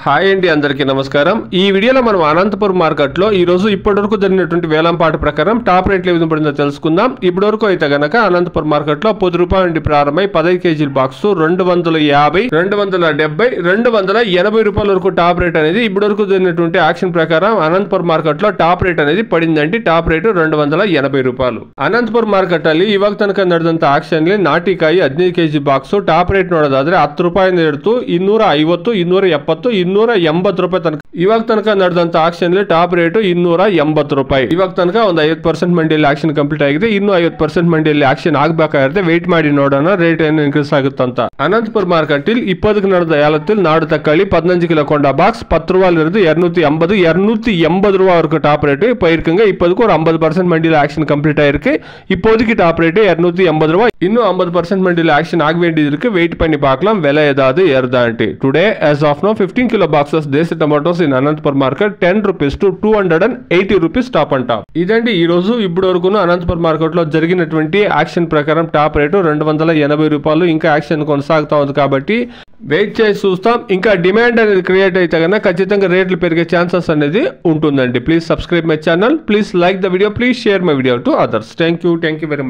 Hi అండి, అందరికీ నమస్కారం. ఈ వీడియోలో మనం అనంతపురం మార్కెట్లో ఈ రోజు ఇప్పటివరకు జరిగినటువంటి వేలంపాట ప్రకారం టాప్ రేట్లు ఏ విధంగా పడిందో తెలుసుకుందాం. ఇప్పటివరకు అయితే గనక అనంతపురం మార్కెట్లో 10 రూపాయల నుండి ప్రారంభమై 15 కేజీల బాక్స్ 250, 270, 280 రూపాయల వరకు టాప్ రేట్ అనేది ఇప్పటివరకు జరిగినటువంటి యాక్షన్ ప్రకారం అనంతపురం మార్కెట్లో టాప్ రేట్ అనేది పడిందండి. టాప్ రేటు 280 ರೂಪಾಯಿ. ಅನಂತಪುರ ಮಾರ್ಕೆಟ್ ಅಲ್ಲಿ ಇವಾಗ ತನಕ ನಡೆದಂತ ಆಕ್ಷನ್ ಅಲ್ಲಿ ನಾಟಿಕಾಯಿ 15 ಕೆಜಿ ಬಾಕ್ಸ್ ಟಾಪ್ ರೇಟ್ ನೋಡೋದಾದ್ರೆ 10 ರೂಪಾಯಿಂದ ಹಿಡಿದು 250, 270, 280 ರೂಪಾಯಿ ತನಕ ಇವಾಗ ತನಕ ನಡೆದಂತ ಆಕ್ಷನ್ ಅಲ್ಲಿ ಟಾಪ್ ರೇಟ್ 280 ರೂಪಾಯಿ. ಇವಾಗ ತನಕ ಒಂದು 50% ಮಂಡಿಯಲ್ಲಿ ಆಕ್ಷನ್ ಕಂಪ್ಲೀಟ್ ಆಗಿದೆ. ಇನ್ನು 50% ಮಂಡಿಯಲ್ಲಿ ಆಕ್ಷನ್ ಆಗಬೇಕಾಗಿರುತ್ತೆ. ವೆಯ್ಟ್ ಮಾಡಿ ನೋಡೋಣ ರೇಟ್ ಏನು ಇನ್ಕ್ರೀಸ್ ಆಗುತ್ತೆ ಅಂತ. ಅನಂತಪುರ ಮಾರ್ಕೆಟ್ ಇಲ್ಲಿ 20 ನಡೆದ ஏலத்தில் நாடு தக்காளி 15 கிலோ கொண்ட பாக்ஸ் 10 ரூபாயில இருந்து 250, 280 ரூபாய் வரைக்கும் டாப் ரேட் போயிருக்குங்க. இப்போதைக்கு ஒரு 50% மண்டியில் ஆக்ஷன் கம்ப்ளீட் ஆயிருக்கு. இப்போதைக்கு டாப் ரேட் 280 ரூபாய். இன்னும் 50% மண்டியில் ஆக்ஷன் ஆக வேண்டியது இருக்கு. வெயிட் பண்ணி பார்க்கலாம் விலை ஏதாவது ஏறுதான்ட்டு. Today as of now 15 kilo boxes desi tomatoes in Anantapuram market 10 rupees to 280 rupees top and top. ఇదండి ఈ రోజు ఇప్పటి వరకు అనంతపురం మార్కెట్ లో జరిగినటువంటి యాక్షన్ ప్రకారం టాప్ రేటు 280 రూపాయలు. ఇంకా యాక్షన్ కొనసాగుతా ఉంది కాబట్టి వెయిట్ చేసి చూస్తాం. ఇంకా డిమాండ్ అనేది క్రియేట్ అయితే కనుక ఖచ్చితంగా రేట్లు పెరిగే ఛాన్సెస్ అనేది ఉంటుందండి. Please subscribe my channel, please like the video, please share my video to others. Thank you very much.